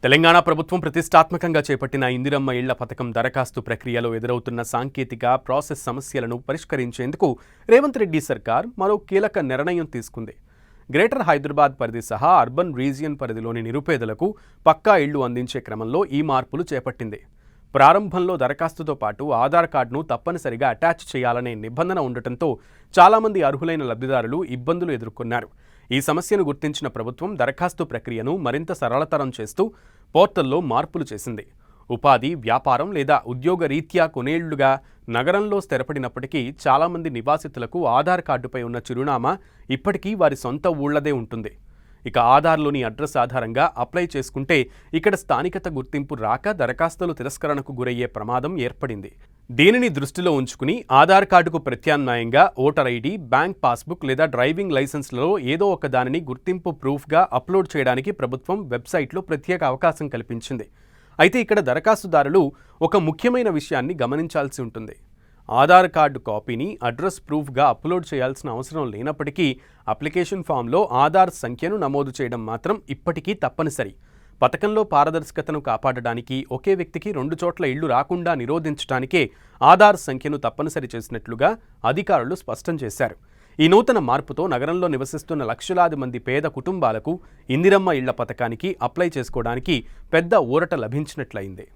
తెలంగాణ ప్రభుత్వం ప్రతిష్టాత్మకంగా చేపట్టిన ఇందిరమ్మ ఇళ్ల పథకం దరఖాస్తు ప్రక్రియలో ఎదురవుతున్న సాంకేతిక ప్రాసెస్ సమస్యలను పరిష్కరించేందుకు రేవంత్ రెడ్డి సర్కార్ మరో కీలక నిర్ణయం తీసుకుంది. గ్రేటర్ హైదరాబాద్ పరిధి సహా అర్బన్ రీజియన్ పరిధిలోని నిరుపేదలకు పక్కా ఇళ్లు అందించే క్రమంలో ఈ మార్పులు చేపట్టింది. ప్రారంభంలో దరఖాస్తుతో పాటు ఆధార్ కార్డును తప్పనిసరిగా అటాచ్ చేయాలనే నిబంధన ఉండటంతో చాలామంది అర్హులైన లబ్ధిదారులు ఇబ్బందులు ఎదుర్కొన్నారు. ఈ సమస్యను గుర్తించిన ప్రభుత్వం దరఖాస్తు ప్రక్రియను మరింత సరళతరం చేస్తూ పోర్టల్లో మార్పులు చేసింది. ఉపాధి, వ్యాపారం లేదా ఉద్యోగ రీత్యా కొన్నేళ్లుగా నగరంలో స్థిరపడినప్పటికీ చాలామంది నివాసితులకు ఆధార్ కార్డుపై ఉన్న చిరునామా ఇప్పటికీ వారి సొంత ఊళ్లదే ఉంటుంది. ఇక ఆధార్లోని అడ్రస్ ఆధారంగా అప్లై చేసుకుంటే ఇక్కడ స్థానికత గుర్తింపు రాక దరఖాస్తులు తిరస్కరణకు గురయ్యే ప్రమాదం ఏర్పడింది. దీనిని దృష్టిలో ఉంచుకుని ఆధార్ కార్డుకు ప్రత్యామ్నాయంగా ఓటర్ ఐడి, బ్యాంక్ పాస్బుక్ లేదా డ్రైవింగ్ లైసెన్స్లలో ఏదో ఒక దానిని గుర్తింపు ప్రూఫ్గా అప్లోడ్ చేయడానికి ప్రభుత్వం వెబ్సైట్లో ప్రత్యేక అవకాశం కల్పించింది. అయితే ఇక్కడ దరఖాస్తుదారులు ఒక ముఖ్యమైన విషయాన్ని గమనించాల్సి ఉంటుంది. ఆధార్ కార్డు కాపీని అడ్రస్ ప్రూఫ్గా అప్లోడ్ చేయాల్సిన అవసరం లేనప్పటికీ అప్లికేషన్ ఫామ్లో ఆధార్ సంఖ్యను నమోదు చేయడం మాత్రం ఇప్పటికీ తప్పనిసరి. పథకంలో పారదర్శకతను కాపాడడానికి, ఒకే వ్యక్తికి 2 చోట్ల ఇళ్లు రాకుండా నిరోధించడానికే ఆధార్ సంఖ్యను తప్పనిసరి చేసినట్లుగా అధికారులు స్పష్టం చేశారు. ఈ నూతన మార్పుతో నగరంలో నివసిస్తున్న లక్షలాది మంది పేద కుటుంబాలకు ఇందిరమ్మ ఇళ్ల పథకానికి అప్లై చేసుకోవడానికి పెద్ద ఊరట లభించినట్లయింది.